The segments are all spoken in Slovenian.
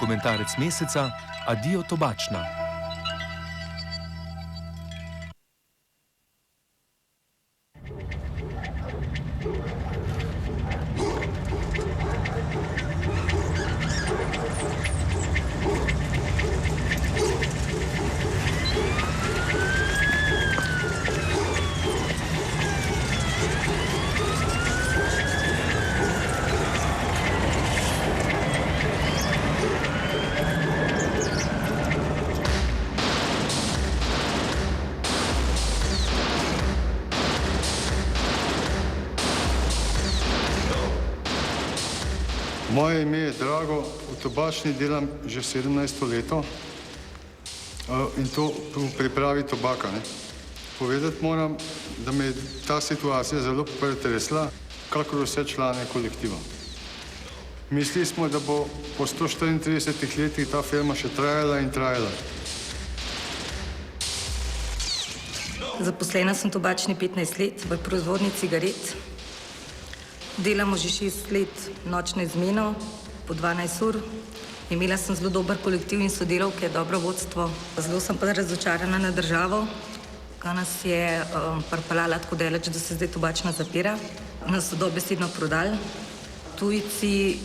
Dokumentarec meseca Adijo tobačna. Moje ime je Drago, v tobačni delam že 17. leto in to v pripravi tobaka. Povedati moram, da me je ta situacija zelo pretresla, kakor vse člane kolektiva. Mislili smo, da bo po 134 letih ta firma še trajala in trajala. Zaposlena sem v tobačni 15 let v proizvodnji cigaret. Delamo že 6 let nočno izmeno, po 12 ur. Imela sem zelo dober kolektiv in sodelavke, dobro vodstvo. Zelo sem pa razočarana na državo, ki nas je pripeljala tako daleč, da se zdaj tobačna zapira. Nas so dobesedno prodali. Tujci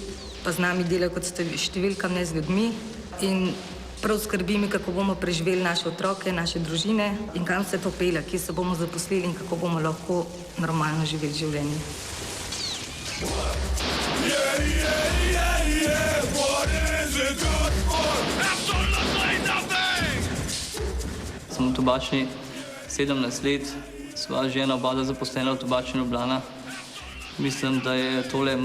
pa z nami delajo kot številka, ne z ljudmi. In prav skrbi mi, kako bomo preživeli naše otroke, naše družine in kam se to pelje, kje se bomo zaposlili in kako bomo lahko normalno živeli življenje. Sem v tobačni 17 let, sva žena oba zaposlena v tobačni Ljubljana. Mislim, da je tole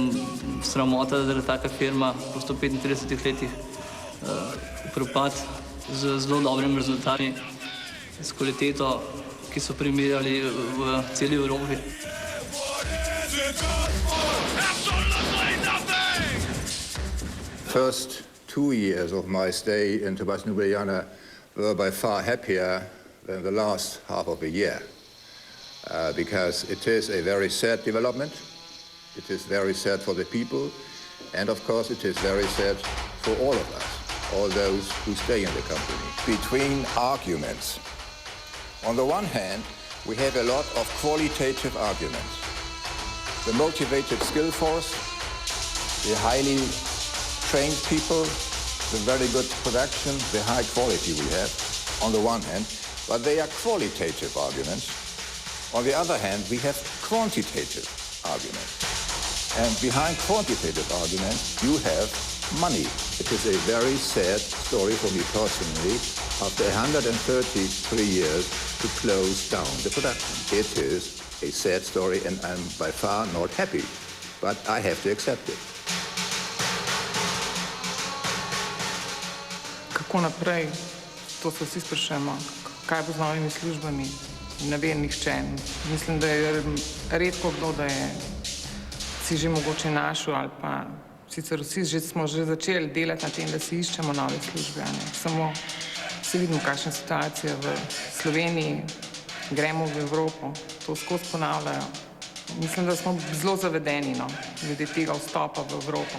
sramota, da je taka firma po 135 letih propad z zelo dobrimi rezultati, s kvaliteto, ki so primerjali v celi Evropi. First 2 years of my stay in Tobačna Ljubljana were by far happier than the last half of a year, because it is a very sad development. It is very sad for the people, and of course it is very sad for all of us, all those who stay in the company. Between arguments, on the one hand, we have a lot of qualitative arguments. The motivated skill force, the highly trained people, the very good production, the high quality we have, on the one hand, but they are qualitative arguments. On the other hand, we have quantitative arguments. And behind quantitative arguments, you have money. It is a very sad story for me personally, after 133 years, to close down the production. It is a sad story and I'm by far not happy, but I have to accept it. Kako naprej? To se vsi sprašujemo. Kaj bo z novimi službami? Ne ve nihče. Mislim, da je redko kdo, da je si že mogoče našel ali pa sicer vsi smo že začeli delati na tem, da si iščemo nove službe. Samo se vidimo, kakšna situacija v Sloveniji, gremo v Evropo, to skozi ponavljajo. Mislim, da smo zelo zavedeni glede tega vstopa v Evropo.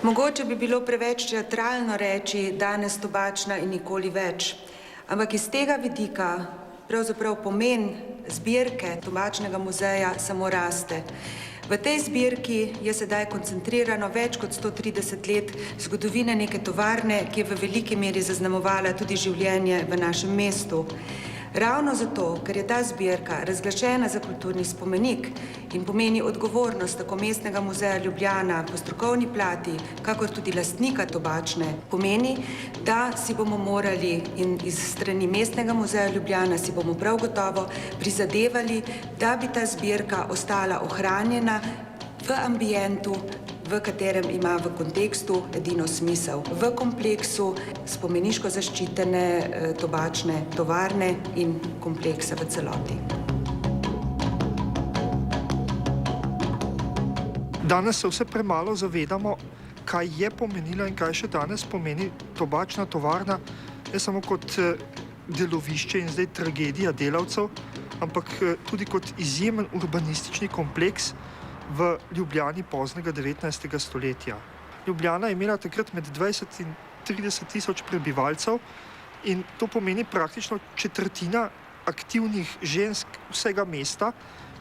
Mogoče bi bilo preveč teatralno reči danes tobačna in nikoli več, ampak iz tega vidika pravzaprav pomen zbirke Tobačnega muzeja samo raste. V tej zbirki je sedaj koncentrirano več kot 130 let zgodovine neke tovarne, ki je v veliki meri zaznamovala tudi življenje v našem mestu. Ravno zato, ker je ta zbirka razglašena za kulturni spomenik in pomeni odgovornost tako Mestnega muzeja Ljubljana po strokovni plati, kakor tudi lastnika tobačne, pomeni, da si bomo morali in iz strani Mestnega muzeja Ljubljana si bomo prav gotovo prizadevali, da bi ta zbirka ostala ohranjena v ambientu, v katerem ima v kontekstu edino smisel. V kompleksu spomeniško zaščitene tobačne tovarne in kompleksa v celoti. Danes se vse premalo zavedamo, kaj je pomenila in kaj še danes pomeni tobačna tovarna, ne samo kot delovišče in zdaj tragedija delavcev, ampak tudi kot izjemen urbanistični kompleks v Ljubljani poznega 19. stoletja. Ljubljana je imela takrat med 20 in 30 tisoč prebivalcev in to pomeni praktično četrtina aktivnih žensk vsega mesta,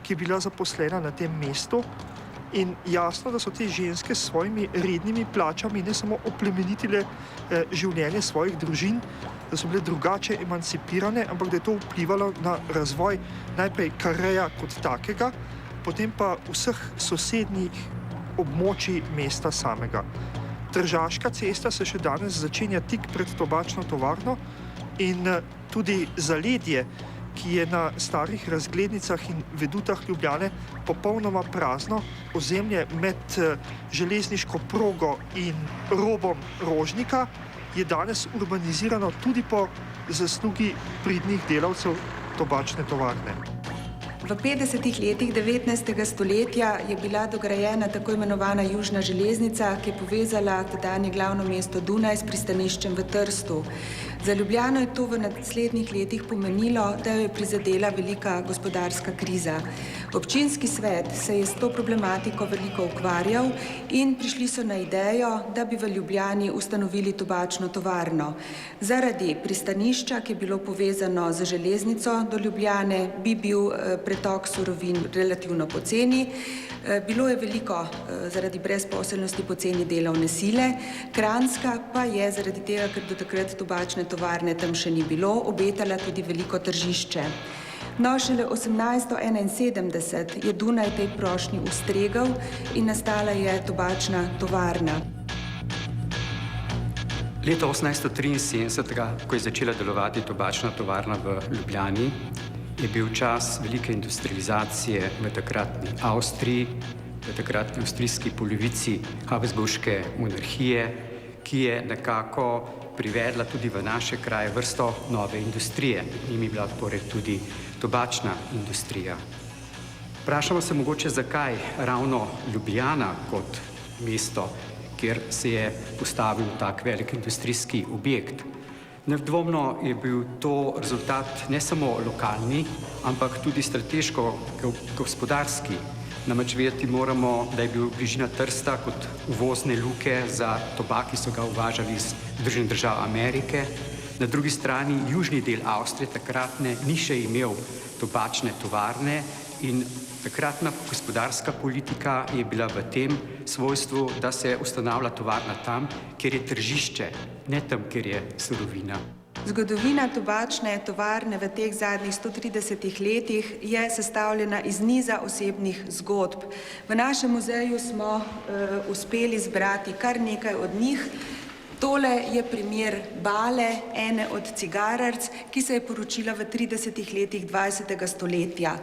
ki je bila zaposlena na tem mestu. In jasno, da so te ženske s svojimi rednimi plačami ne samo oplemenitile življenje svojih družin, da so bile drugače emancipirane, ampak da je to vplivalo na razvoj najprej Kareja kot takega, potem pa vseh sosednjih območij mesta samega. Tržaška cesta se še danes začenja tik pred tobačno tovarno in tudi zaledje, ki je na starih razglednicah in vedutah Ljubljane popolnoma prazno, ozemlje med železniško progo in robom Rožnika, je danes urbanizirano tudi po zaslugi pridnih delavcev tobačne tovarne. V 50. letih 19. stoletja je bila dograjena tako imenovana južna železnica, ki je povezala tedanje glavno mesto Dunaj s pristaniščem v Trstu. Za Ljubljano je to v naslednjih letih pomenilo, da jo je prizadela velika gospodarska kriza. Občinski svet se je s to problematiko veliko ukvarjal in prišli so na idejo, da bi v Ljubljani ustanovili tobačno tovarno. Zaradi pristanišča, ki je bilo povezano z železnico do Ljubljane, bi bil pretok surovin relativno poceni. Bilo je veliko zaradi brezposelnosti poceni delovne sile, Kranjska pa je zaradi tega, ker do takrat tobačne tovarne tam še ni bilo, obetala tudi veliko tržišče. No, šele 1871 je Dunaj tej prošnji ustregel in nastala je tobačna tovarna. Leta 1873, ko je začela delovati tobačna tovarna v Ljubljani, je bil čas velike industrializacije v takratni Avstriji, v takratni avstrijski polovici Habsburške monarhije, ki je nekako privedla tudi v naše kraje vrsto nove industrije. Njimi je bila torej tudi tobačna industrija. Vprašamo se mogoče, zakaj ravno Ljubljana kot mesto, kjer se je postavil tak velik industrijski objekt. Nedvomno je bil to rezultat ne samo lokalni, ampak tudi strateško-gospodarski. Namreč vedeti moramo, da je bil bližina Trsta kot uvozne luke za tobak, ki so ga uvažali iz Združenih držav Amerike. Na drugi strani južni del Avstrije takratne ni še imel tobačne tovarne in takratna gospodarska politika je bila v tem svojstvu, da se ustanavlja tovarna tam, kjer je tržišče, ne tam, kjer je surovina. Zgodovina tobačne tovarne v teh zadnjih 130 letih je sestavljena iz niza osebnih zgodb. V našem muzeju smo uspeli zbrati kar nekaj od njih. Tole je primer Bale, ene od cigararc, ki se je poročila v 30 letih 20. stoletja.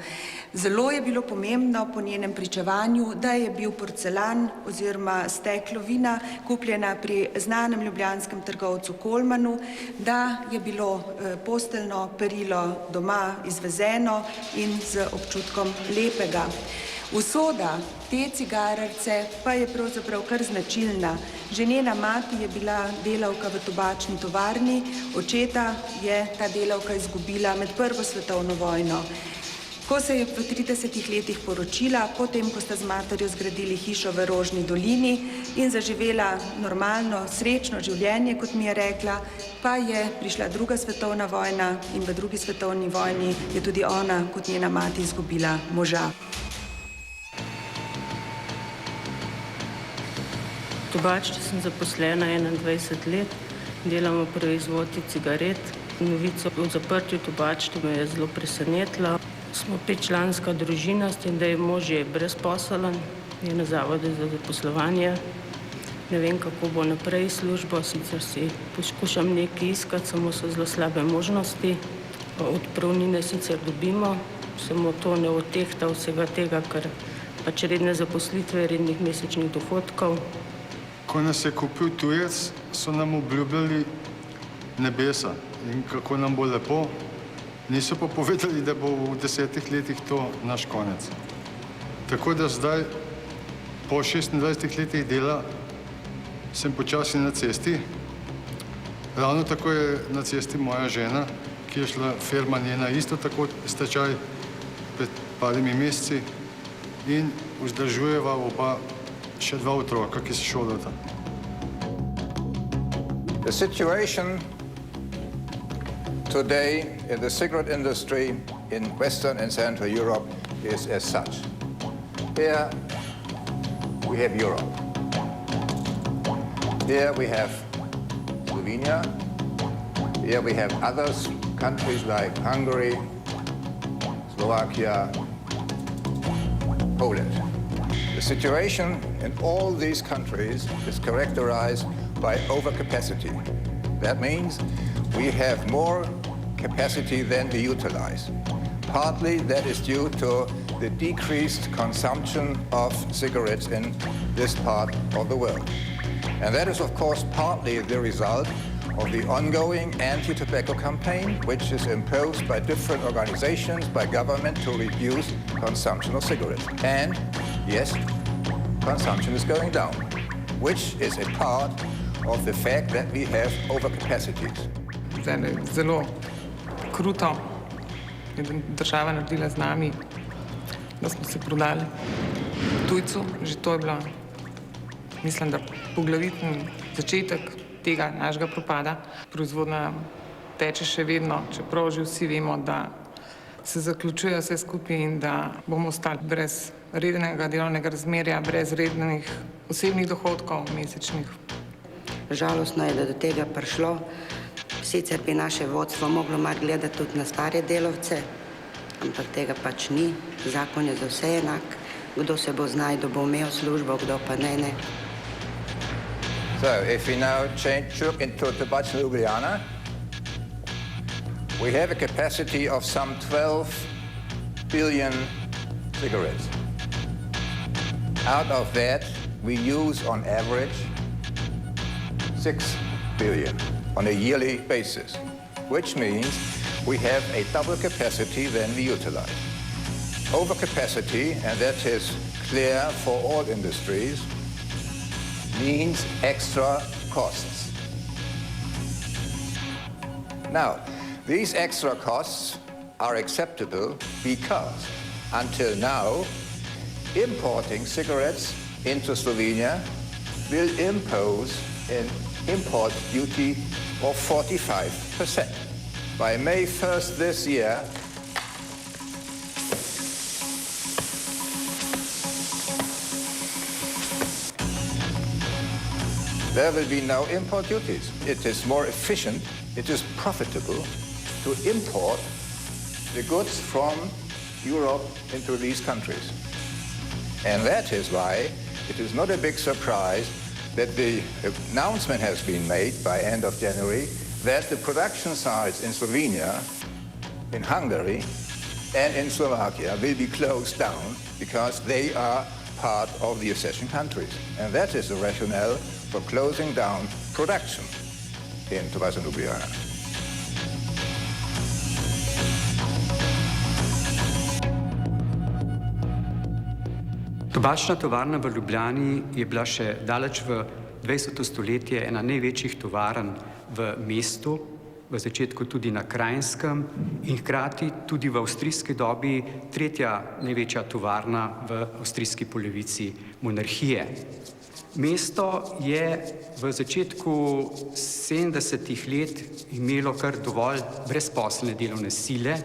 Zelo je bilo pomembno po njenem pričevanju, da je bil porcelan oziroma steklovina kupljena pri znanem ljubljanskem trgovcu Kolmanu, da je bilo posteljno perilo doma izvezeno in z občutkom lepega. Usoda te cigararce pa je pravzaprav kar značilna. Že njena mati je bila delavka v tobačni tovarni, očeta je ta delavka izgubila med Prvo svetovno vojno. Ko se je v 30 letih poročila, potem, ko sta z materjo zgradili hišo v Rožni dolini in zaživela normalno, srečno življenje, kot mi je rekla, pa je prišla druga svetovna vojna in v drugi svetovni vojni je tudi ona, kot njena mati, izgubila moža. Tobačni sem zaposlena 21 let, delam v proizvodnji cigaret. Novica o zaprtju tobačne me je zelo presenetila. Smo 5-članska družina, s tem, da je mož brezposeln, je na zavodu za zaposlovanje. Ne vem, kako bo naprej službo, sicer si poskušam nekaj iskati, samo so zelo slabe možnosti. Odpravnine sicer dobimo, samo to ne odtehta vsega tega, ker pač redne zaposlitve, rednih mesečnih dohodkov. Ko nas je kupil tujec, so nam obljubljali nebesa in kako nam bo lepo. Niso pa povedali, da bo v 10 letih to naš konec. Tako da zdaj, po 26 letih dela, sem počasi na cesti. Ravno tako je na cesti moja žena, ki je šla firma njena isto tako stečaj pred parimi meseci in vzdržujeva oba še dva otroka, ki se šolata. The situation today in the cigarette industry in Western and Central Europe is as such. Here we have Europe. Here we have Slovenia. Here we have other countries like Hungary, Slovakia, Poland. The situation in all these countries is characterized by overcapacity. That means we have more capacity than we utilize. Partly that is due to the decreased consumption of cigarettes in this part of the world. And that is, of course, partly the result of the ongoing anti-tobacco campaign, which is imposed by different organizations, by government, to reduce consumption of cigarettes. And, yes, consumption is going down, which is a part of the fact that we have overcapacities. Zelo kruto je država naredila z nami, da smo se prodali tujcu. Že to je bila, mislim, da poglavitni začetek tega našega propada. Proizvodnja teče še vedno, čeprav že vsi vemo, da se zaključuje vse skupaj in da bomo ostali brez rednega delovnega razmerja, brez rednih osebnih dohodkov mesečnih. Žalostno je, da do tega prišlo. Sicer bi naše vodstvo moglo malo gledati tudi na stare delavce, ampak tega pač ni. Zakon je za vse enak. Kdo se bo znašel, bo imel službo, kdo pa ne. So, if we now look into Tobačna Ljubljana, we have a capacity of some 12 billion cigarettes. Out of that, we use on average 6 billion on a yearly basis, which means we have a double capacity than we utilize. Overcapacity, and that is clear for all industries, means extra costs. Now, these extra costs are acceptable because until now, importing cigarettes into Slovenia will impose an import duty of 45%. By May 1st this year, there will be no import duties. It is more efficient, it is profitable to import the goods from Europe into these countries. And that is why it is not a big surprise that the announcement has been made by end of January that the production sites in Slovenia, in Hungary, and in Slovakia will be closed down because they are part of the accession countries. And that is the rationale for closing down production in Tobačna Ljubljana. Tobačna tovarna v Ljubljani je bila še daleč v 20. stoletje ena največjih tovarn v mestu, v začetku tudi na Krajinskem in hkrati tudi v avstrijski dobi tretja največja tovarna v avstrijski polovici monarhije. Mesto je v začetku 70. let imelo kar dovolj brezposelne delovne sile,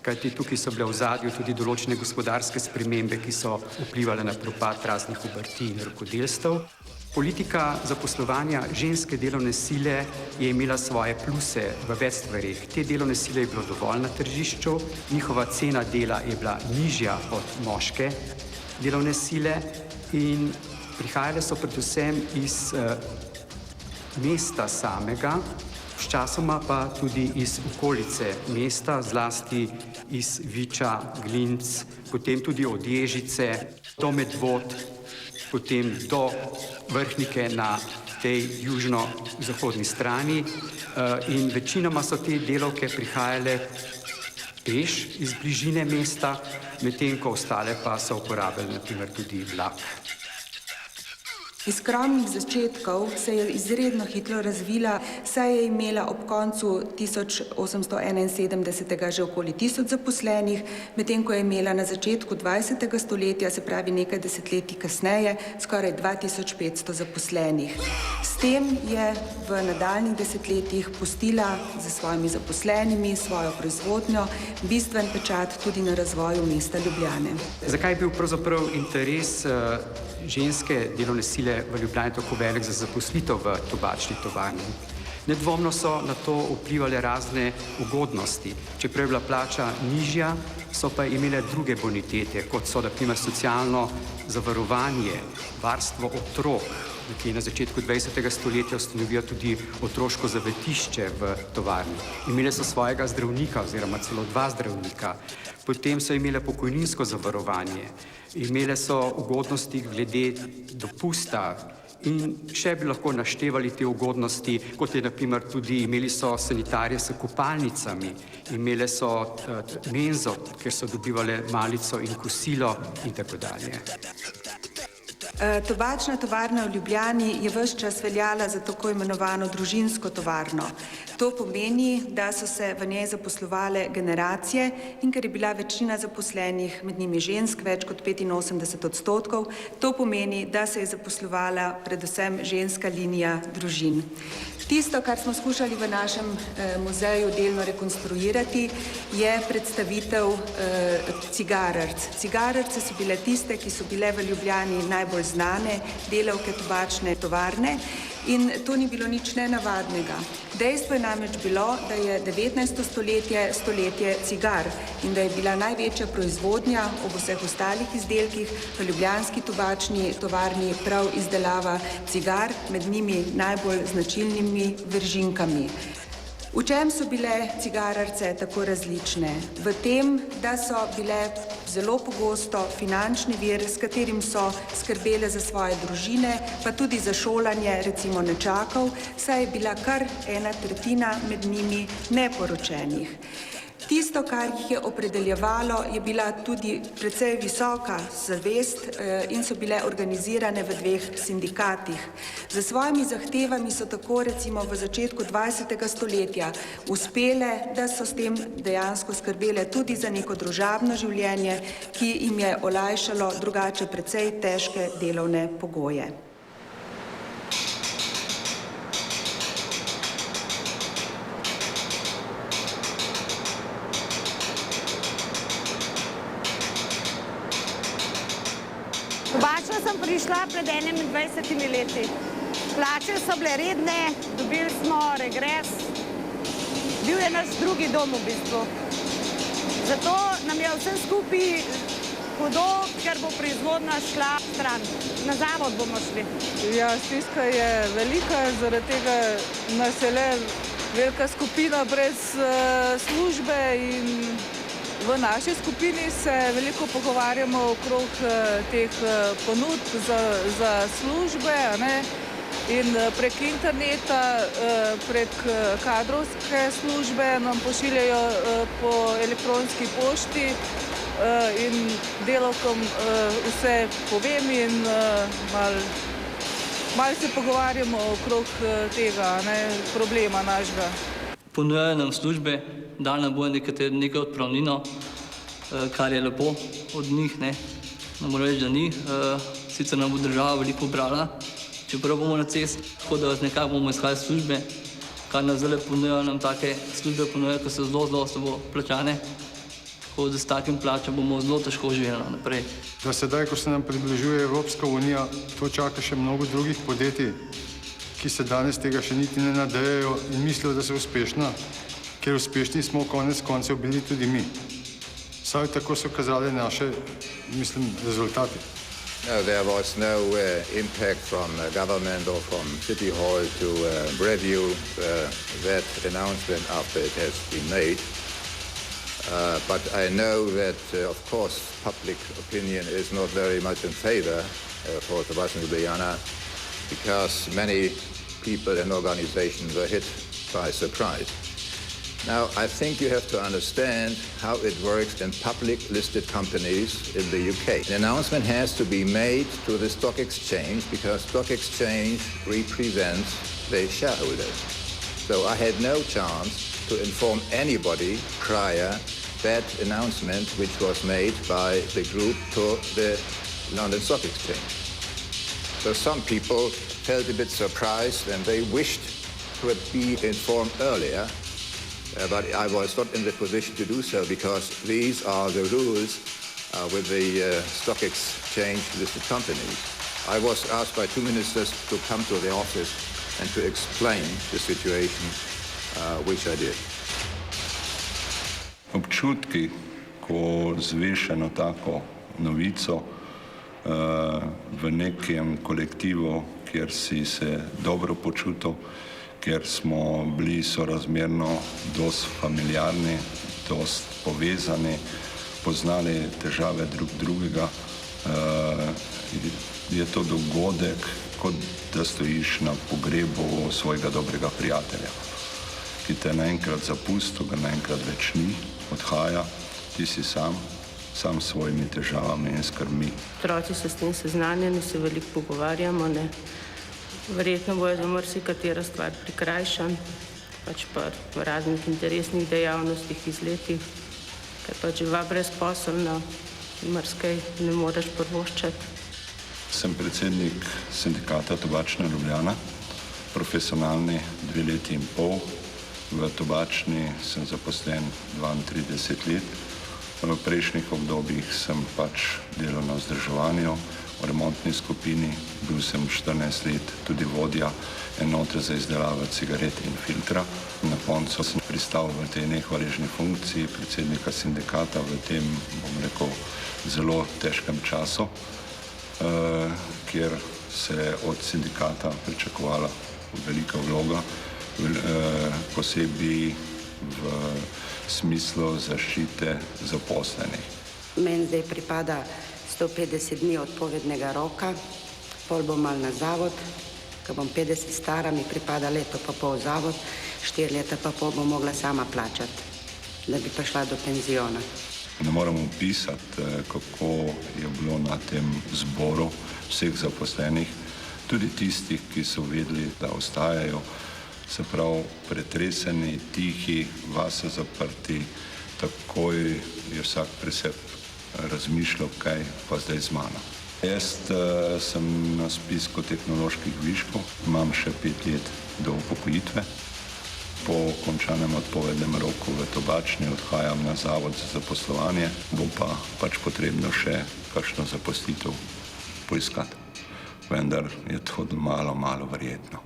kajti tukaj so bile v ozadju tudi določene gospodarske spremembe, ki so vplivale na propad raznih obrti in rokodelstev. Politika zaposlovanja ženske delovne sile je imela svoje pluse v več stvareh. Te delovne sile je bilo dovolj na tržišču, njihova cena dela je bila nižja od moške delovne sile in prihajale so predvsem iz mesta samega, sčasoma pa tudi iz okolice mesta, zlasti iz Viča, Glinc, potem tudi od Ježice do Medvod, potem do Vrhnike na tej južno-zahodni strani in večinoma so te delavke prihajale peš iz bližine mesta, medtem ko ostale pa so uporabljali na primer tudi vlak. Iz skromnih začetkov se je izredno hitro razvila, saj je imela ob koncu 1871. že okoli 1000 zaposlenih, medtem ko je imela na začetku 20. stoletja, se pravi nekaj desetletij kasneje, skoraj 2500 zaposlenih. S tem je v nadaljnjih desetletjih pustila za svojimi zaposlenimi, svojo proizvodnjo, bistven pečat tudi na razvoju mesta Ljubljane. Zakaj je bil pravzaprav interes ženske delovne sile v Ljubljani tako velik za zaposlitev v tobačni tovarni? Nedvomno so na to vplivale razne ugodnosti. Čeprav je bila plača nižja, so pa imele druge bonitete, kot so na primer socialno zavarovanje, varstvo otrok, ki na začetku 20. stoletja ustanovijo tudi otroško zavetišče v tovarni. Imele so svojega zdravnika oziroma celo 2 zdravnika. Potem so imele pokojninsko zavarovanje. Imele so ugodnosti glede dopusta in še bi lahko naštevali te ugodnosti, kot je na primer tudi imeli so sanitarije s kopalnicami, imele so menzo, kjer so dobivale malico in kosilo in tako dalje. Tobačna tovarna v Ljubljani je ves čas veljala za tako imenovano družinsko tovarno. To pomeni, da so se v njej zaposlovale generacije in ker je bila večina zaposlenih, med njimi žensk, več kot 85%, to pomeni, da se je zaposlovala predvsem ženska linija družin. Tisto, kar smo skušali v našem muzeju delno rekonstruirati, je predstavitev cigarrc. Cigarrce so bile tiste, ki so bile v Ljubljani najbolj znane, delavke tobačne tovarne, in to ni bilo nič nenavadnega. Dejstvo je namreč bilo, da je 19. stoletje stoletje cigar in da je bila največja proizvodnja ob vseh ostalih izdelkih v ljubljanski tobačni tovarni prav izdelava cigar, med njimi najbolj značilnimi vržinkami. V čem so bile cigarrce tako različne? V tem, da so bile zelo pogosto finančni vir, s katerim so skrbele za svoje družine, pa tudi za šolanje, recimo nečakov, saj je bila kar 1/3 med njimi neporočenih. Tisto, kar jih je opredeljevalo, je bila tudi precej visoka zavest in so bile organizirane v 2 sindikatih. Za svojimi zahtevami so tako recimo v začetku 20. stoletja uspele, da so s tem dejansko skrbele tudi za neko družabno življenje, ki jim je olajšalo drugače precej težke delovne pogoje. Tobačno sem prišla pred 21 leti. Plače so bile redne, dobili smo regres. Bil je naš drugi dom v bistvu. Zato nam je vsem skupaj hudo, ker bo proizvodnja šla stran. Na zavod bomo šli. Ja, stiska je velika, zaradi tega nas je le velika skupina brez službe in v naši skupini se veliko pogovarjamo okrog teh ponudb za službe, in prek interneta, prek kadrovske službe nam pošiljajo po elektronski pošti in delavkam vse povem in malo se pogovarjamo okrog tega problema našega. Ponujajo nam službe, da nam bo nekaj odpravnino, kar je lepo od njih, ne moram reči, da ni. Sicer nam bo država veliko brala, čeprav bomo na cesti, tako da nekako bomo iskali službe, kar nam zdaj ponujajo, nam take službe ponujajo, ki so zelo slabo plačane, tako da s takim plačam bomo zelo težko živeli naprej. Da sedaj, ko se nam približuje Evropska unija, to čaka še mnogo drugih podjetij, ki se danes tega še niti ne nadejajo in mislijo, da so uspešna, ker uspešni smo konec koncev bili tudi mi. Saj tako so kazali naše, rezultati. No, there was no impact from government or from City Hall to review that announcement after it has been made. But I know that, of course, public opinion is not very much in favor for Tobačna Ljubljana, because many people and organizations were hit by surprise. Now, I think you have to understand how it works in public listed companies in the UK. An announcement has to be made to the stock exchange because stock exchange represents the shareholders. So I had no chance to inform anybody prior that announcement which was made by the group to the London Stock Exchange. So some people felt a bit surprised and they wished to be informed earlier. But I was not in the position to do so because these are the rules with the stock exchange listed companies. I was asked by two ministers to come to the office and to explain the situation, which I did. Občutki, ko zveš eno tako novico v nekem kolektivu, kjer si se dobro počutil, ker smo bili sorazmerno dosti familiarni, dosti povezani, poznali težave drug drugega. Je to dogodek, kot da stojiš na pogrebu svojega dobrega prijatelja, ki te naenkrat zapustil, ga naenkrat več ni, odhaja, ti si sam s svojimi težavami in skrbmi. Otroci so s tem seznanjeni, se veliko pogovarjamo, ne. Verjetno bojo za marsikatera stvar prikrajšan, pač pa v raznih interesnih dejavnostih, izletih, ker pač živa brezposelna, marsikaj ne moreš privoščiti. Sem predsednik sindikata Tobačna Ljubljana, profesionalni 2 leti in pol. V tobačni sem zaposlen 32 let. V prejšnjih obdobjih sem pač delal na vzdrževanju, v remontni skupini, bil sem 14 let tudi vodja enote za izdelavo cigaret in filtra. Na koncu sem pristal v tej nehvaležni funkciji predsednika sindikata v tem, bom rekel, zelo težkem času, kjer se je od sindikata pričakovala velika vloga, posebej v smislu zaščite zaposlenih. Meni zdaj pripada 150 dni odpovednega roka, pol bom mal na zavod, ko bom 50 stara, mi pripada leto pa pol zavod, 4 leta pa pol bom mogla sama plačati, da bi prišla do penziona. Ne moram opisati, kako je bilo na tem zboru vseh zaposlenih, tudi tistih, ki so vedeli, da ostajajo, se pravi pretreseni, tihi, vase zaprti, takoj je vsak pri sebi razmišljal, kaj pa zdaj z mano. Jaz sem na spisku tehnoloških viškov, imam še 5 let do upokojitve. Po končanem odpovednem roku v tobačni odhajam na zavod za zaposlovanje, bo pa pač potrebno še kakšno zaposlitev poiskati. Vendar je to malo verjetno.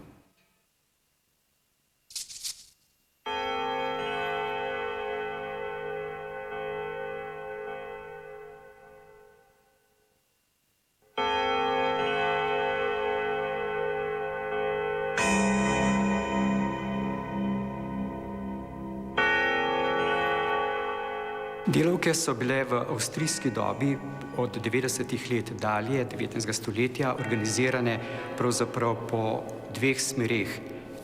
Delavke so bile v avstrijski dobi od 90-ih let dalje, 19. stoletja, organizirane pravzaprav po 2 smereh.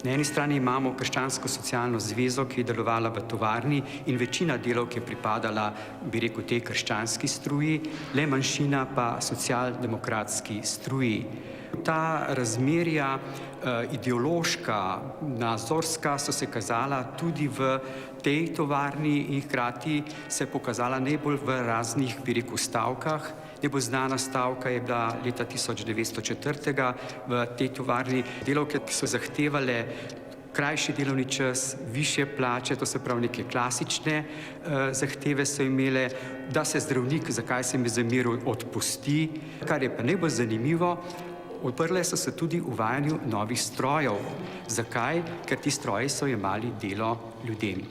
Na eni strani imamo Krščansko-socialno zvezo, ki je delovala v tovarni in večina delavk je pripadala, bi rekel, tej krščanski struji, le manjšina pa socialdemokratski struji. Ta razmerja ideološka, nazorska so se kazala tudi v tej tovarni in hkrati se pokazala najbolj v raznih, bi rekel, stavkah. Najbolj znana stavka je bila leta 1904. v tej tovarni. Delavke, ki so zahtevale krajši delovni čas, višje plače, to se pravi neke klasične zahteve so imele, da se zdravnik, zakaj se mi zameril, odpusti. Kar je pa najbolj zanimivo, odprle so se tudi uvajanju novih strojev. Zakaj? Ker ti stroji so jemali delo ljudem.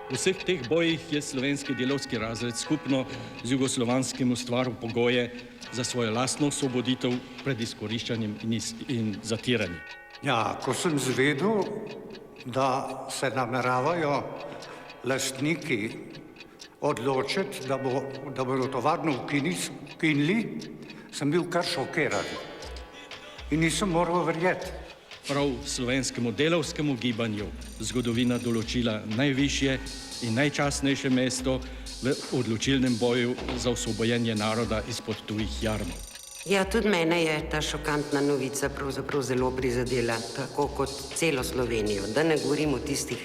V vseh teh bojih je slovenski delavski razred skupno z jugoslovanskim ustvaril pogoje za svojo lastno osvoboditev pred izkoriščanjem in zatiranjem. Ja, ko sem zvedel, da se nameravajo lastniki odločiti, da bodo tovarno ukinili, sem bil kar šokiran. in nisem moral verjeti. Prav slovenskemu delavskemu gibanju zgodovina določila najvišje in najčastnejše mesto v odločilnem boju za osvobojenje naroda izpod tujih jarmov. Ja, tudi mene je ta šokantna novica pravzaprav zelo prizadela, tako kot celo Slovenijo. Da ne govorim o tistih,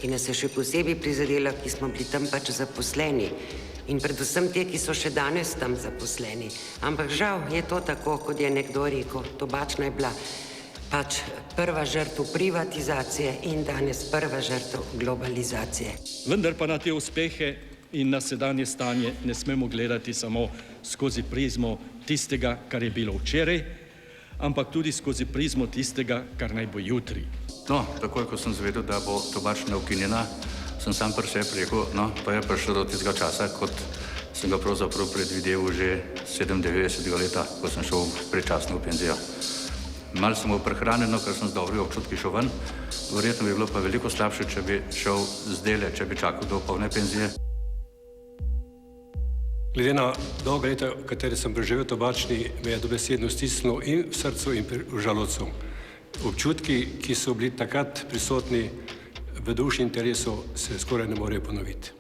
ki nas je še posebej prizadela, ki smo bili tam pač zaposleni. In predvsem te, ki so še danes tam zaposleni. Ampak žal je to tako, kot je nekdo rekel, Tobačna je bila pač prva žrtev privatizacije in danes prva žrtev globalizacije. Vendar pa na te uspehe in na sedanje stanje ne smemo gledati samo skozi prizmo tistega, kar je bilo včeraj, ampak tudi skozi prizmo tistega, kar naj bo jutri. No, takoj, ko sem zvedel, da bo Tobačna ukinjena, sem sam pri sebi rekel, no, pa je prišlo do tistega časa, kot sem ga pravzaprav predvideval že 97. leta, ko sem šel predčasno v penzijo. Malo sem bil prehranjen, ker sem z dobrimi občutki šel ven. Verjetno bi bilo pa veliko slabše, če bi šel zdajle, če bi čakal do polne penzije. Glede na dolga leta, v kateri sem preživel v Tobačni, me je dobesedno stisnilo in v srcu in v želodcu. Občutki, ki so bili takrat prisotni v duši in telesu, se skoraj ne morejo ponoviti.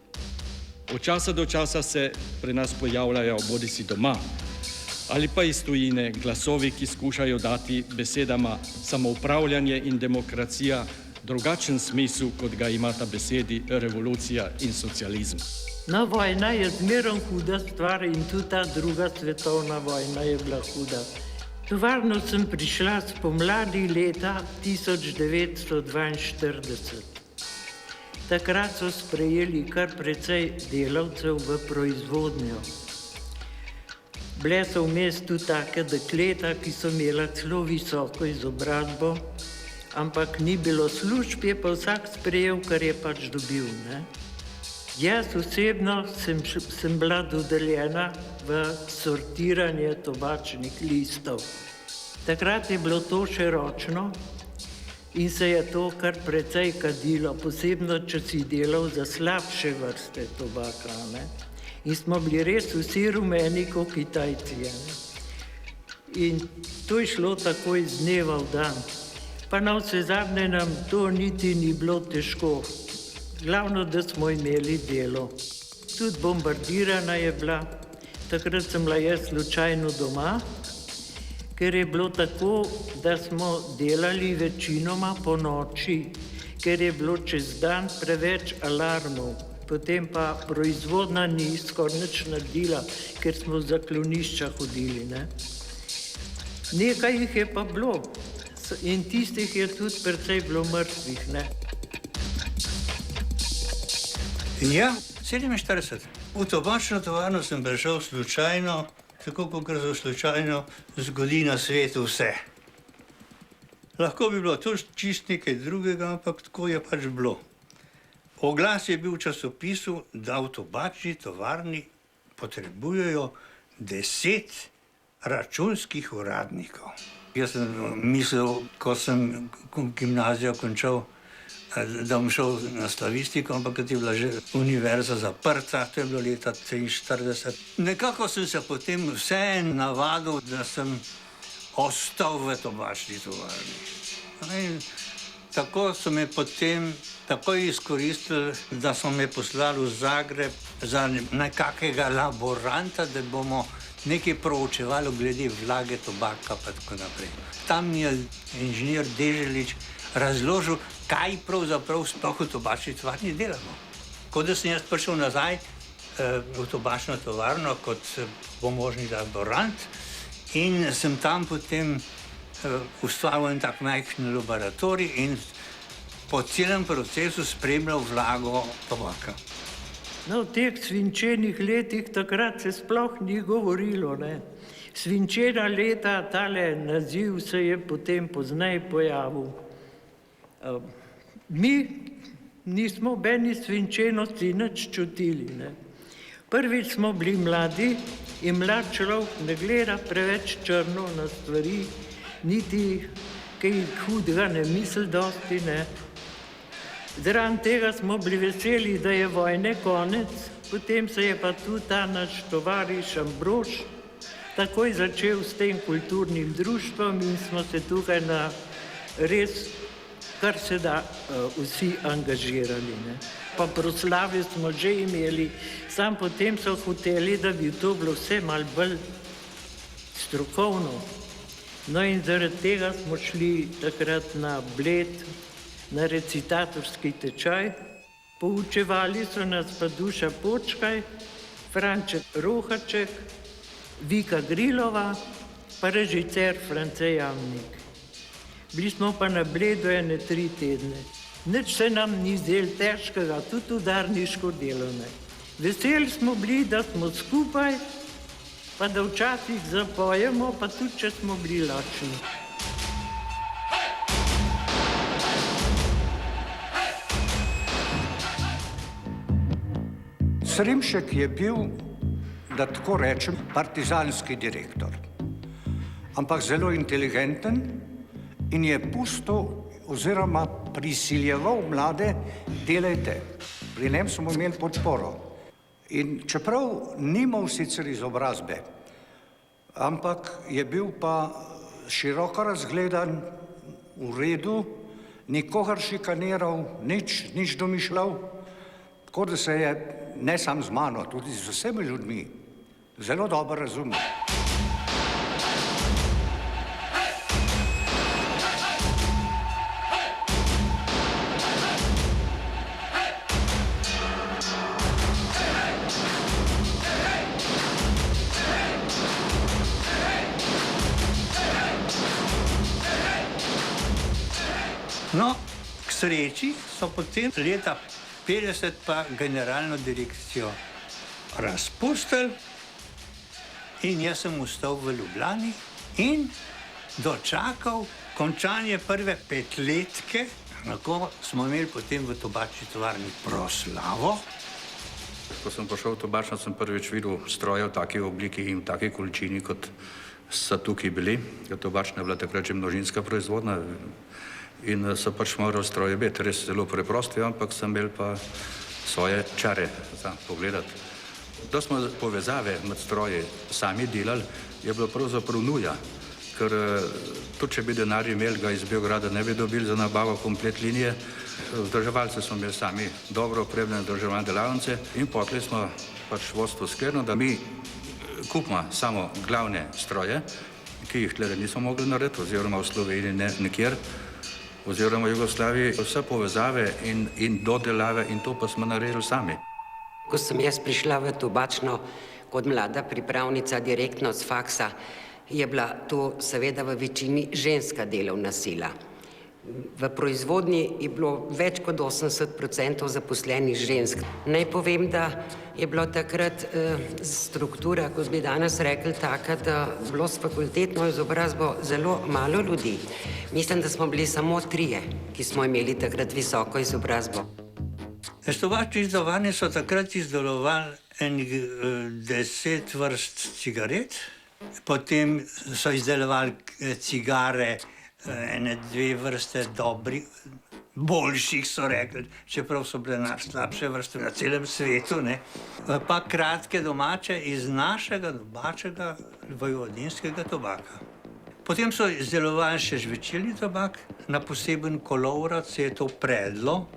Od časa do časa se pri nas pojavljajo bodisi doma ali pa iz tujine glasovi, ki skušajo dati besedama samoupravljanje in demokracija drugačen smisel, kot ga imata besedi revolucija in socializem. No, vojna je zmerom huda stvar in tudi ta druga svetovna vojna je bila huda. V tovarno sem prišla spomladi leta 1942. Takrat so sprejeli kar precej delavcev v proizvodnjo. Bile so vmes tudi take dekleta, ki so imela celo visoko izobrazbo, ampak ni bilo služb, je pa vsak sprejel, kar je pač dobil. Ne? Jaz osebno sem bila dodeljena v sortiranje tobačnih listov. Takrat je bilo to še ročno in se je to kar precej kadilo, posebno, če si delal za slabše vrste tobaka. Ne? In smo bili res vsi rumeni kot Kitajci. Ne? In to je šlo tako iz dneva v dan. Pa na vsezadnje nam to niti ni bilo težko. Glavno, da smo imeli delo. Tudi bombardirana je bila. Takrat sem bila jaz slučajno doma, ker je bilo tako, da smo delali večinoma po noči, ker je bilo čez dan preveč alarmov. Potem pa proizvodna ni skoraj nič naredila, ker smo v zaklonišča hodili. Ne? Nekaj jih je pa bilo in tistih je tudi precej bilo mrtvih. Ne? Ja, 47. V Tobačno tovarno sem prišel slučajno, tako kot se slučajno zgodi na svetu vse. Lahko bi bilo to čist nekaj drugega, ampak tako je pač bilo. Oglas je bil v časopisu, da v Tobačni tovarni potrebujejo 10 računskih uradnikov. Jaz sem mislil, ko sem gimnazijo končal, da bom šel na slavistiko, ampak je bila že univerza zaprta, to je bilo leta 1943. Nekako sem se potem vseeno navadil, da sem ostal v Tobačni tovarni. In tako so me potem takoj izkoristili, da so me poslali v Zagreb za nekakega laboranta, da bomo nekaj proučevali glede vlage tobaka pa tako naprej. Tam mi je inženir Deželič razložil, kaj pravzaprav sploh v Tobačni tovarni delamo. Ko da sem jaz prišel nazaj v Tobačno tovarno kot pomožni laborant in sem tam potem ustvaril en tak majhen laboratorij in po celem procesu spremljal vlago tobaka. No, v teh svinčenih letih takrat se sploh ni govorilo. Ne? Svinčena leta, tale naziv se je potem pozneje pojavil. Mi nismo beni svinčenosti nič čutili. Ne? Prvič smo bili mladi in mlad človek ne gleda preveč črno na stvari, niti kaj hudega ne misli dosti. Ne? Zraven tega smo bili veseli, da je vojne konec, potem se je pa tudi ta naš tovariš Ambrož takoj začel s tem kulturnim društvom in smo se tukaj na res, kar se da, vsi angažirali. Ne. Pa proslave smo že imeli, sam potem so hoteli, da bi to bilo vse malo bolj strokovno. No in zaradi tega smo šli takrat na Bled, na recitatorski tečaj. Poučevali so nas pa Duša Počkaj, Franček Rohaček, Vika Grilova, pa režiser France Jamnik. Bili smo pa na Bledu ene 3 tedne. Nič se nam ni zdelo težkega, tudi udarniško delo ne. Veseli smo bili, da smo skupaj, pa da včasih zapojemo, pa tudi, če smo bili lačni. Srimšek je bil, da tako rečem, partizanski direktor, ampak zelo inteligenten in je pustil oziroma prisiljeval mlade, delajte. Pri njem smo imeli podporo. In čeprav ni imel sicer izobrazbe, ampak je bil pa široko razgledan, v redu, nikogar šikaniral, nič domišljal, tako da se je ne sam z mano, tudi z vsemi ljudmi zelo dobro razumel. No, k sreči so potem leta 50 pa generalno direkcijo razpustili in jaz sem ostal v Ljubljani in dočakal končanje prve 5-letke. Tako smo imeli potem v tobačni tovarni proslavo. Ko sem prišel v tobačno, sem prvič videl stroje v taki obliki in v taki količini, kot so tukaj bili. Tobačna je bila takrat že množinska proizvodnja in so pač morali stroje biti res zelo preprosti, ampak sem imel pa svoje čare za pogledati. Da smo povezave med stroji sami delali, je bilo pravzaprav nuja, ker tudi če bi denar imeli, ga iz Beograda ne bi dobili za nabavo komplet linije. Vzdrževalce smo imeli sami dobro opremljene vzdrževalne delavnice in potlej smo pač vodstvo sklenili, da mi kupimo samo glavne stroje, ki jih tle nismo mogli narediti, oziroma v Sloveniji nekjer, oziroma v Jugoslaviji, vse povezave in dodelave in to pa smo naredili sami. Ko sem jaz prišla v tobačno kot mlada pripravnica direktno z faksa, je bila to seveda v večini ženska delovna sila. V proizvodnji je bilo več kot 80% zaposlenih žensk. Naj povem, da je bila takrat struktura, kot bi danes rekli, taka, da je bilo s fakultetno izobrazbo zelo malo ljudi. Mislim, da smo bili samo 3, ki smo imeli takrat visoko izobrazbo. Tobačni izdelovalni so takrat izdelovali 10 vrst cigaret, potem so izdelovali cigare, 1-2 vrste dobrih, boljših so rekli, čeprav so bile najslabše vrste na celem svetu, pa kratke domače iz našega domačega vojvodinskega tobaka. Potem so izdelovali še žvečilni tobak, na poseben kolovrat se je to predlo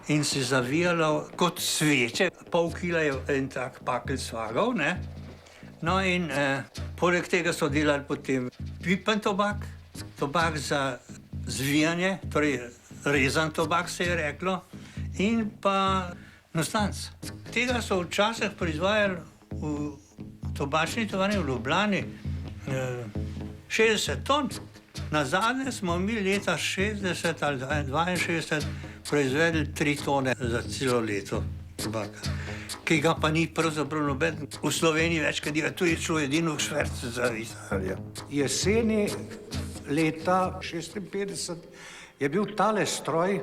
in se zavijalo kot sveče, pol kila je en tak pakelj svagov, No in poleg tega so delali potem pipen tobak, tobak za zvijanje, torej rezan tobak se je reklo, in pa nostanc. Tega so včasih proizvajali v tobačni tovarni v Ljubljani 60 ton. Nazadnje smo mi leta 60 ali 62 proizvedli 3 tone za celo leto tobaka, ki ga pa ni pravzaprav noben v Sloveniji več, ker je tu šlo edino v švercu za Italijo. Jeseni leta 56 je bil tale stroj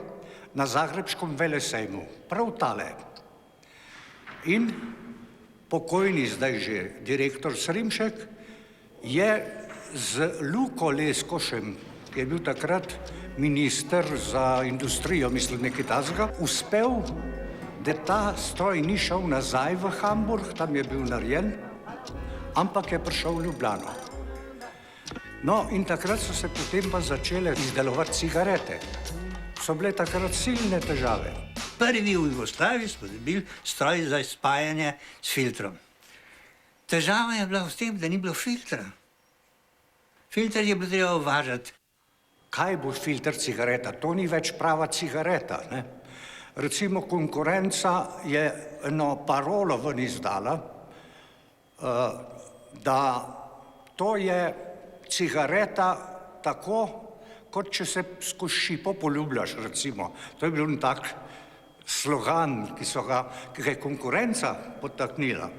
na zagrebškem velesejmu, prav tale. In pokojni zdaj že direktor Srimšek je z Luko Leskošem, ki je bil takrat minister za industrijo, mislim nekaj takega, uspel, da ta stroj ni šel nazaj v Hamburg, tam je bil narejen, ampak je prišel v Ljubljano. No, in takrat so se potem pa začele izdelovati cigarete. So bile takrat silne težave. Prvi v Jugoslaviji smo dobili stroj za spajanje s filtrom. Težava je bila v tem, da ni bilo filtra. Filter je bilo treba uvažati. Kaj bo filter cigareta? To ni več prava cigareta, ne? Recimo konkurenca je eno parolo ven izdala, da to je cigareta tako, kot če se skozi šipo poljubljaš, recimo. To je bil en tak slogan, ki je konkurenca potaknila.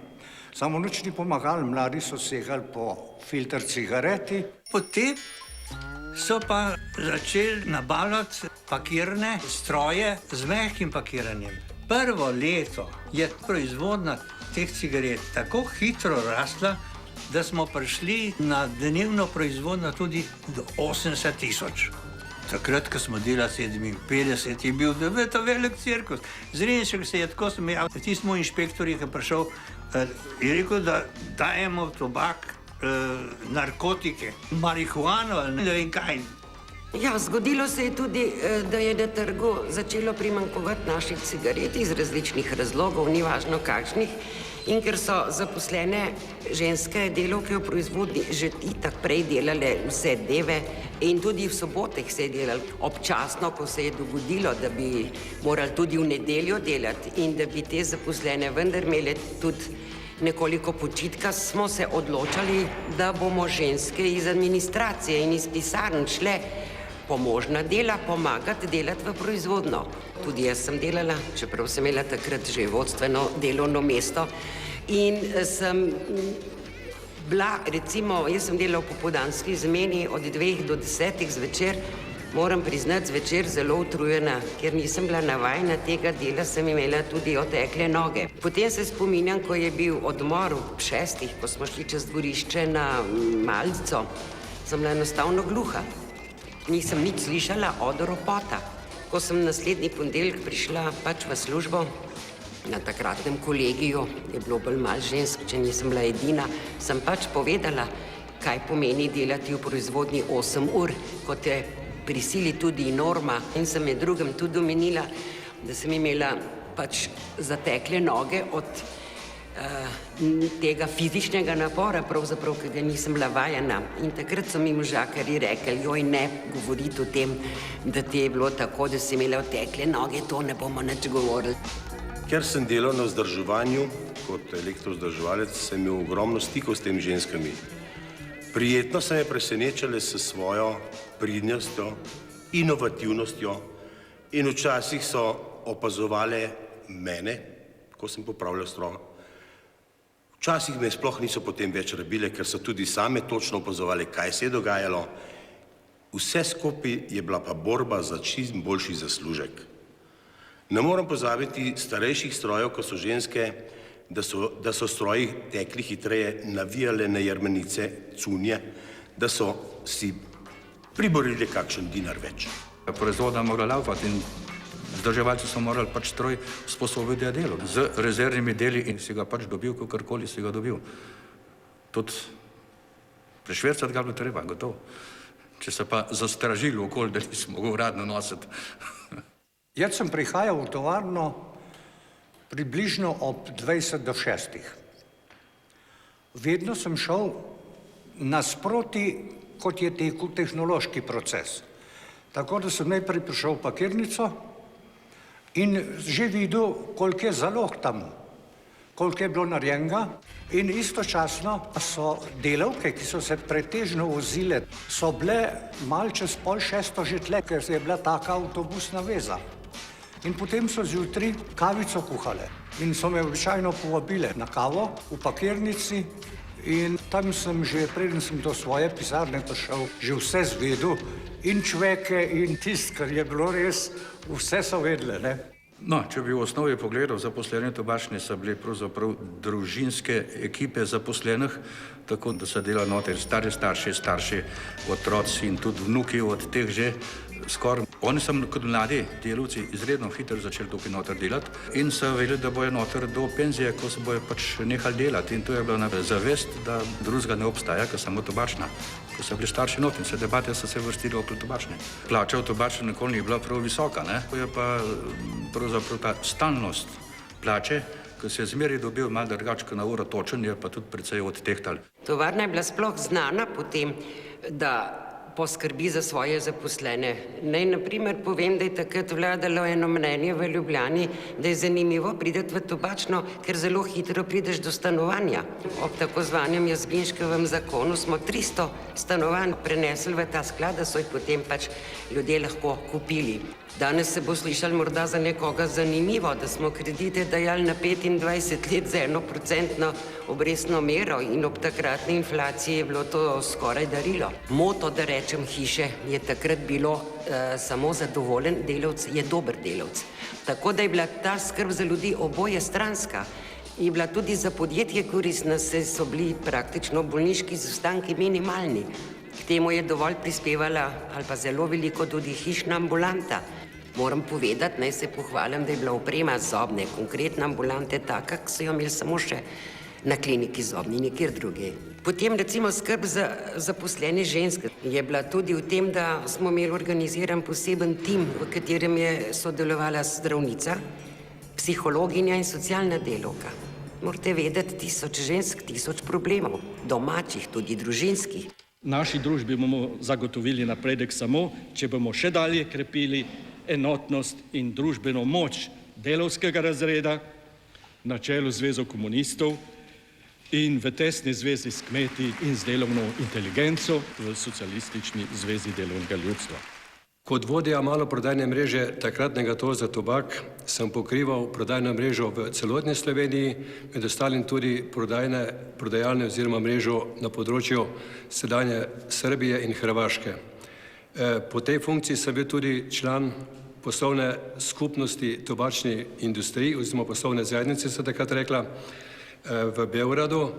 Samo nič ni pomagali, mladi so segali po filter cigareti. Potem so pa začeli nabavljati pakirne stroje z mehkim pakiranjem. Prvo leto je proizvodnja teh cigaret tako hitro rasla, da smo prišli na dnevno proizvodnjo tudi do 80 000. Takrat, ko smo delali 57, je bil to velik cirkus. Zrenjšek se je tako smejal. Tisti moj inšpektor je prišel, je rekel, da dajemo tobak, narkotike, marihuano ali ne vem kaj. Ja, zgodilo se je tudi, da je na trgu začelo primanjkovati naših cigaret iz različnih razlogov, ni važno kakšnih. In ker so zaposlene ženske delavke v proizvodnji že itak prej delale vse dneve in tudi v sobotah se je delali občasno, ko se je dogodilo, da bi morali tudi v nedeljo delati in da bi te zaposlene vendar imele tudi nekoliko počitka, smo se odločali, da bomo ženske iz administracije in iz pisarn šle pomožna dela pomagati delati v proizvodno. Tudi jaz sem delala, čeprav sem imela takrat že vodstveno delovno mesto in sem bila, recimo, jaz sem delala v popoldanski zmeni od 2 do 10 zvečer, moram priznati, zvečer zelo utrujena, ker nisem bila navajena tega dela, sem imela tudi otekle noge. Potem se spominjam, ko je bil odmor ob 6, ko smo šli čez dvorišče na malico, sem bila enostavno gluha. Nisem nič slišala od ropota. Ko sem naslednji ponedeljek prišla pač v službo, na takratnem kolegiju, je bilo bolj malo žensk, če nisem bila edina, sem pač povedala, kaj pomeni delati v proizvodnji 8 ur, kot je prisili tudi norma. In sem med drugim tudi omenila, da sem imela pač zatekle noge od tega fizičnega napora, pravzaprav, ki ga nisem bila vajena. In takrat so mi možakarji rekli, joj, ne govoriti o tem, da ti je bilo tako, da si imela otekle noge, to ne bomo nič govorili. Ker sem delal na vzdrževanju, kot elektrovzdrževalec, sem imel ogromno stikov s temi ženskami. Prijetno se me presenečale s svojo pridnostjo, inovativnostjo in včasih so opazovale mene, ko sem popravljal stroj. Včasih me sploh niso potem več rabile, ker so tudi same točno opazovali, kaj se je dogajalo. Vse skupaj je bila pa borba za čim boljši zaslužek. Ne moram pozabiti starejših strojev, ko so ženske, da so stroji tekli hitreje, navijale na jermenice, cunje, da so si priborili kakšen dinar več. Proizvodnja mora laufati in vzdrževalci so morali pač stroj sposobiti da delo z rezervnimi deli in si ga pač dobil, kakorkoli si ga dobil. Tudi prešvercati ga bilo treba, gotovo. Če se pa zastražili okoli, da nisi mogel uradno nositi. Jaz sem prihajal v tovarno približno ob 20 do 6. Vedno sem šel nasproti, kot je tekel tehnološki proces. Tako da sem najprej prišel v pakirnico in že videl, koliko je zalog tam, koliko je bilo narejenega. In istočasno so delavke, ki so se pretežno vozile, so bile malo čez 5:30 že tle, ker je bila taka avtobusna veza. In potem so zjutraj kavico kuhale in so me običajno povabile na kavo v pakirnici in tam sem že, preden sem do svoje pisarne prišel, že vse zvedel in čveke in tisto, kar je bilo res, vse so vedele, ne. No, če bi v osnovi pogledal, zaposleni tobačni so bili pravzaprav družinske ekipe zaposlenih, tako da so delali noter stari starši, otroci in tudi vnuki od teh že skoraj. Oni so kot mladi delavci izredno hitro začeli tukaj noter delati in so vedeli, da bojo noter do penzije, ko se bojo pač nehali delati. In to je bila zavest, da drugega ne obstaja, kot samo tobačna. Ko so bili starši not in se debate so se vrstili okoli tobačne. Plača v tobačni nikoli ni bila prav visoka, ne? To je pa pravzaprav ta stalnost plače, ko se je zmeraj dobil malo drugače na uro točen, je pa tudi precej odtehtal. Tovarna je bila sploh znana potem, da poskrbi za svoje zaposlene. Naj na primer povem, da je takrat vladalo eno mnenje v Ljubljani, da je zanimivo priti v tobačno, ker zelo hitro prideš do stanovanja. Ob tako zvanem Jazbinškovem zakonu smo 300 stanovanj prenesli v ta sklad, da so jih potem pač ljudje lahko kupili. Danes se bo slišali morda za nekoga zanimivo, da smo kredite dajali na 25 let za 1% obrestno mero in ob takratni inflaciji je bilo to skoraj darilo. Moto, da rečem, hiše je takrat bilo samo zadovoljen delavec je dober delavec. Tako da je bila ta skrb za ljudi oboje stranska. Je bila tudi za podjetje koristna, saj so bili praktično bolniški zaostanki minimalni. K temu je dovolj prispevala ali pa zelo veliko tudi hišna ambulanta. Moram povedati, naj se pohvalim, da je bila oprema zobne, konkretna ambulante taka, ki so jo imeli samo še na kliniki zobni, nikjer druge. Potem recimo skrb za zaposlene ženske je bila tudi v tem, da smo imeli organiziran poseben tim, v katerem je sodelovala zdravnica, psihologinja in socialna delavka. Morate vedeti, 1000 žensk, 1000 problemov, domačih, tudi družinskih. Naši družbi bomo zagotovili napredek samo, če bomo še dalje krepili enotnost in družbeno moč delavskega razreda na čelu Zvezo komunistov in v tesni zvezi s kmeti in z delovno inteligenco v Socialistični zvezi delovnega ljudstva. Kot vodja maloprodajne mreže takratnega tovora za tobak sem pokrival prodajno mrežo v celotni Sloveniji, med ostalim tudi prodajalne oziroma mrežo na področju sedanje Srbije in Hrvaške. Po tej funkciji sem bil tudi član poslovne skupnosti tobačni industriji oziroma poslovne zajednice, se takrat rekla, v Beogradu,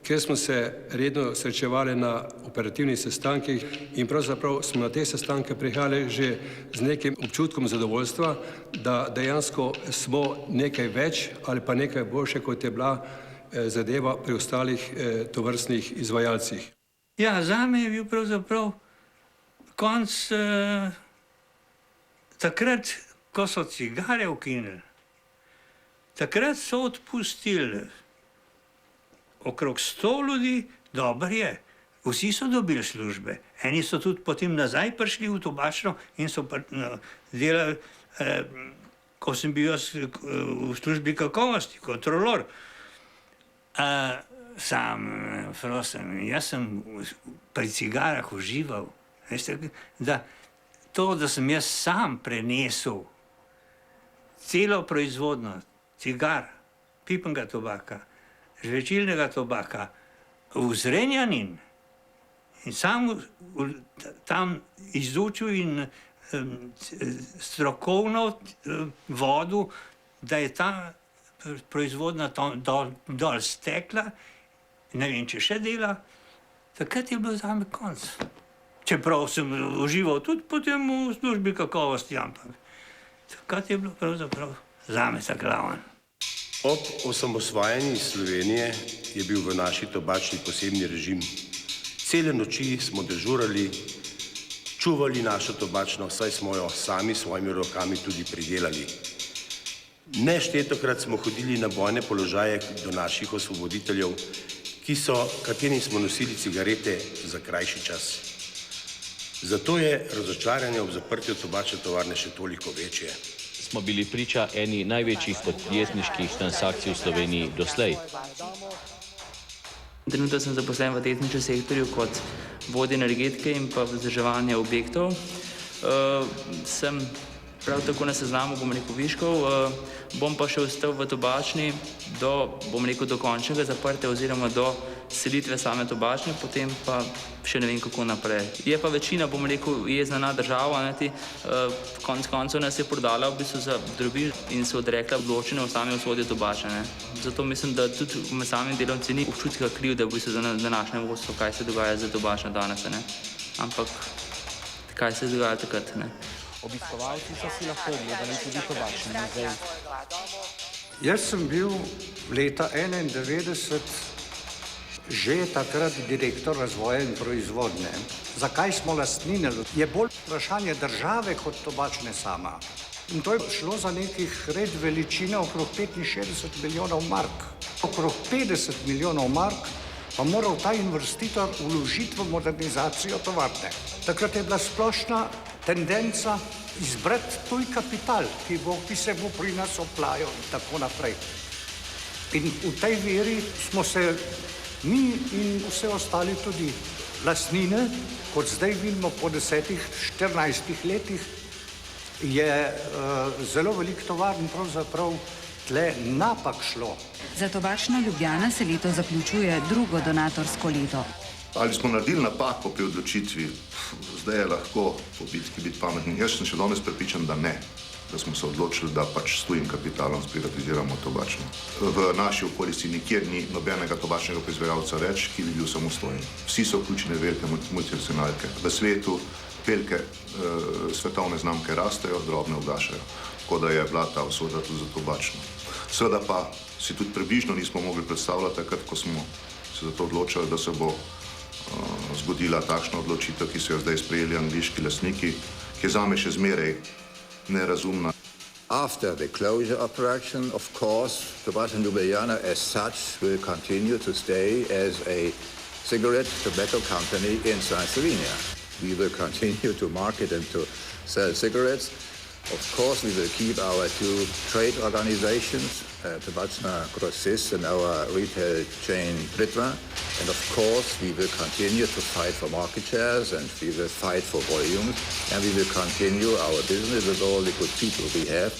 kjer smo se redno srečevali na operativnih sestankih in pravzaprav smo na te sestanke prihajali že z nekim občutkom zadovoljstva, da dejansko smo nekaj več ali pa nekaj boljše, kot je bila zadeva pri ostalih tovrstnih izvajalcih. Ja, zame je bil pravzaprav konc takrat, ko so cigare ukinili. Takrat so odpustili okrog 100 ljudi, dobro je. Vsi so dobili službe. Eni so tudi potem nazaj prišli v tobačno in so delali, ko sem bil jaz v službi kakovosti, kontrolor. Jaz sem pri cigarah užival. Veste, da sem jaz sam prenesel celo proizvodnjo cigar, pipenega tobaka, žvečilnega tobaka v Zrenjanin in sam tam izučil in strokovno vodil, da je ta proizvodnja dol stekla, ne vem, če še dela, takrat je bilo zame konc. Čeprav sem užival tudi potem v službi kakovosti, ampak takrat je bilo pravzaprav zame zaklavan. Ob osamosvajanju Slovenije je bil v naši tobačni posebni režim. Cele noči smo dežurali, čuvali našo tobačno, saj smo jo sami svojimi rokami tudi pridelali. Neštetokrat smo hodili na bojne položaje do naših osvoboditeljev, katerim smo nosili cigarete za krajši čas. Zato je razočaranje ob zaprtju tobačne tovarne še toliko večje. Smo bili priča eni največjih podjetniških transakcij v Sloveniji doslej. Trenutno sem zaposlen v tehničnem sektorju kot vodja energetike in pa vzdrževanja objektov. Sem prav tako na seznamu, viškov, bom pa še ostal v tobačni do končnega zaprtja oziroma do selitve same tobačne, potem pa še ne vem, kako naprej. Je pa večina, jezna na državo, konec koncev nas je prodala v bistvu za drobiž in se odrekla odločene o sami usodi tobačne. Zato mislim, da tudi med samim delavci ni občutka krivde v bistvu za današnje vodstvo, kaj se dogaja za tobačno danes, ampak kaj se dogaja takrat. Obiskovalci so si lahko ogledali tudi tobačni muzej. Jaz sem bil leta 1991 že takrat direktor razvoja in proizvodnje. Zakaj smo lastnine? Je bolj vprašanje države kot tobačne sama. In to je šlo za nekih red veličine okrog 65 milijonov mark. Okrog 50 milijonov mark pa moral ta investitor vložiti v modernizacijo tovarne. Takrat je bila splošna tendenca izbrati tuj kapital, ki se bo pri nas oplajal in tako naprej. In v tej veri smo se mi in vse ostali tudi lastnine, kot zdaj vidimo po 10-14 letih, je zelo veliko tovarn pravzaprav tle napak šlo. Za Tobačno Ljubljana se leto zaključuje drugo donatorsko leto. Ali smo naredili napako pri odločitvi, zdaj je lahko po bitki biti pametni. Jaz sem še danes prepričan, da ne, da smo se odločili, da pač s tujim kapitalom sprivatiziramo tobačno. V naši okolici nikjer ni nobenega tobačnega proizvajalca več, ki bi bil samostojen. Vsi so vključene velike multinacionalke. V svetu velike svetovne znamke rastejo, drobne ugašajo. Tako da je bila ta usoda tudi za tobačno. Seveda pa si tudi približno nismo mogli predstavljati takrat, ko smo se za to odločili, da se bo zgodila takšna odločitev, ki so jo zdaj sprejeli angliški lastniki, ki je zame še zmeraj nerazumna. After the closure of production, of course, Tobačno Ljubljana as such will continue to stay as a cigarette tobacco company inside Slovenia. We will continue to market and to sell cigarettes. Of course, we will keep our two trade organizations, Tobačna Grossist and our retail chain Britva. And of course, we will continue to fight for market shares and we will fight for volumes and we will continue our business with all the good people we have.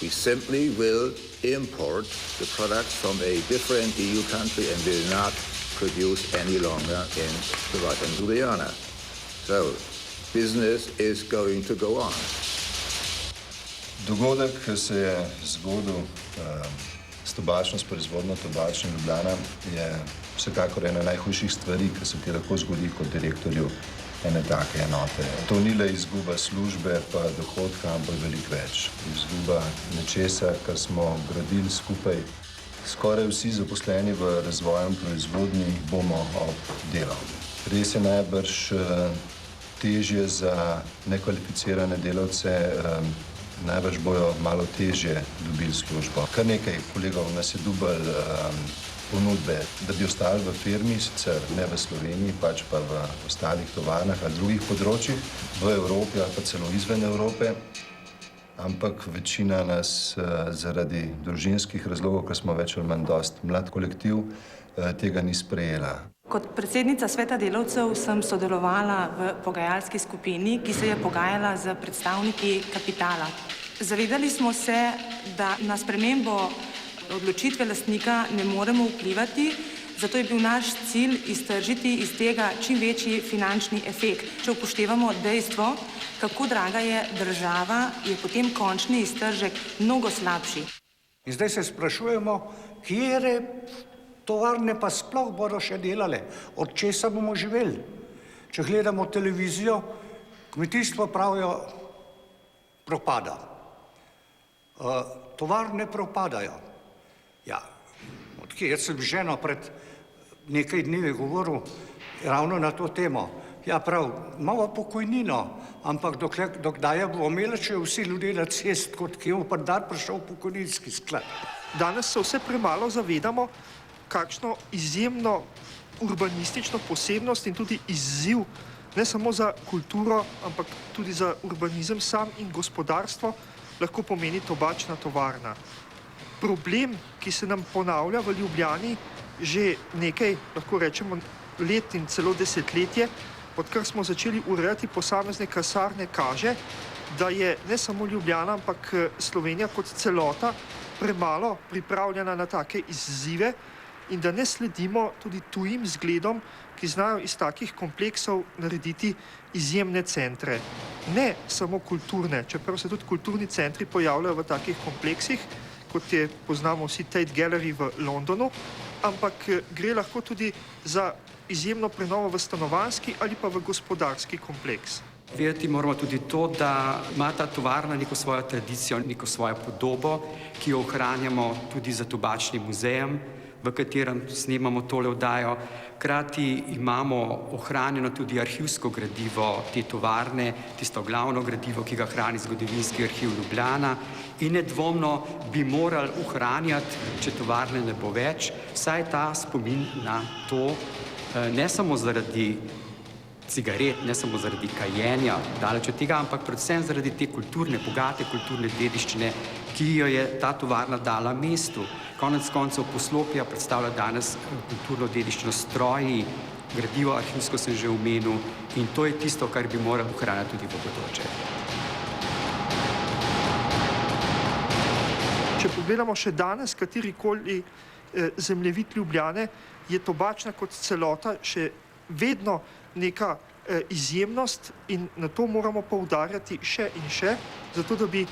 We simply will import the products from a different EU country and will not produce any longer in Tobačno Ljubljana. So, business is going to go on. Dogodek, ki se je zgodil s tobačno, s proizvodnjo Tobačne Ljubljana, je vsekakor ena najhujših stvari, ki se ti lahko zgodi kot direktorju ene take enote. To ni le izguba službe pa dohodka, ampak veliko več. Izguba nečesa, kar smo gradili skupaj. Skoraj vsi zaposleni v razvoju in proizvodnji bomo obdelali. Res je najbrž težje za nekvalificirane delavce, najbrž bojo malo težje dobili službo. Kar nekaj kolegov nas je dobili ponudbe, da bi ostali v firmi, sicer ne v Sloveniji, pač pa v ostalih tovarnah ali drugih področjih, v Evropi ali pa celo izven Evrope, ampak večina nas zaradi družinskih razlogov, ker smo več ali manj dost mlad kolektiv, tega ni sprejela. Kot predsednica sveta delavcev sem sodelovala v pogajalski skupini, ki se je pogajala z predstavniki kapitala. Zavedali smo se, da na spremembo odločitve lastnika ne moremo vplivati, zato je bil naš cilj iztržiti iz tega čim večji finančni efekt. Če upoštevamo dejstvo, kako draga je država, je potem končni iztržek mnogo slabši. In zdaj se sprašujemo, kje tovarne pa sploh bodo še delale, od česa bomo živeli. Če gledamo televizijo, kmetijstvo pravijo propada. Tovarne propadajo. Ja, odkje? Jaz sem ženo pred nekaj dnevi govoril ravno na to temo. Ja, prav, imamo pokojnino, ampak dokdaj bomo imeli, če vsi ljudje na cest, kot kje bo pa dan prišel pokojninski sklad. Danes se vse premalo zavedamo, kakšno izjemno urbanistično posebnost in tudi izziv, ne samo za kulturo, ampak tudi za urbanizem sam in gospodarstvo, lahko pomeni tobačna tovarna. Problem, ki se nam ponavlja v Ljubljani že nekaj, lahko rečemo, let in celo desetletje, odkar smo začeli urejati posamezne kasarne, kaže, da je ne samo Ljubljana, ampak Slovenija kot celota premalo pripravljena na take izzive in da ne sledimo tudi tujim zgledom, ki znajo iz takih kompleksov narediti izjemne centre. Ne samo kulturne, čeprav se tudi kulturni centri pojavljajo v takih kompleksih, kot je poznamo vsi Tate Gallery v Londonu, ampak gre lahko tudi za izjemno prenovo v stanovanjski ali pa v gospodarski kompleks. Vedeti moramo tudi to, da ima ta tovarna neko svojo tradicijo, neko svojo podobo, ki jo ohranjamo tudi za tobačnim muzejem, v katerem snemamo tole oddajo. Hkrati imamo ohranjeno tudi arhivsko gradivo te tovarne, tisto glavno gradivo, ki ga hrani Zgodovinski arhiv Ljubljana, in nedvomno bi morali ohranjati, če tovarne ne bo več, vsaj ta spomin na to, ne samo zaradi cigaret, ne samo zaradi kajenja, daleč od tega, ampak predvsem zaradi te kulturne, bogate kulturne dediščine, ki jo je ta tovarna dala mestu. Konec koncev poslopja predstavlja danes kulturno dediščino, stroji, gradivo arhivsko sem že omenil, in to je tisto, kar bi morali ohranjati tudi v bodoče. Če pogledamo še danes katerikoli zemljevid Ljubljane, je tobačna kot celota še vedno neka izjemnost in na to moramo poudarjati še in še, zato da bi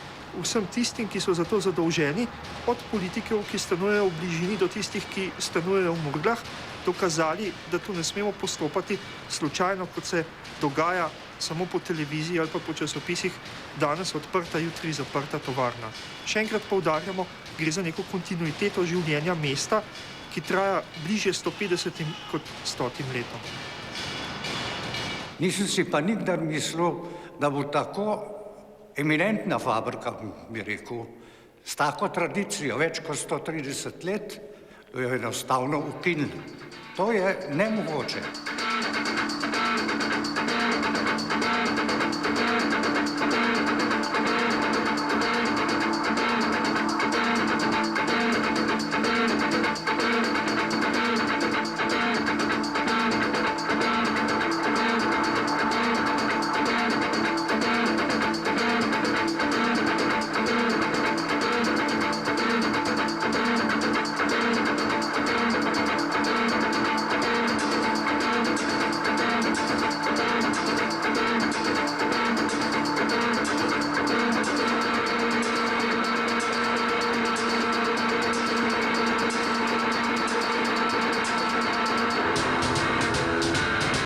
vsem tistim, ki so za to zadolženi, od politikov, ki stanujejo v bližini, do tistih, ki stanujejo v Murglah, dokazali, da tu ne smemo postopati slučajno, kot se dogaja samo po televiziji ali pa po časopisih, danes odprta, jutri zaprta tovarna. Še enkrat poudarjamo, gre za neko kontinuiteto življenja mesta, ki traja bližje 150 kot 100 letom. Nisem si pa nikdar mislil, da bo tako eminentna fabrika, bi rekel, s tako tradicijo, več kot 130 let, jo enostavno ukinili. To je nemogoče.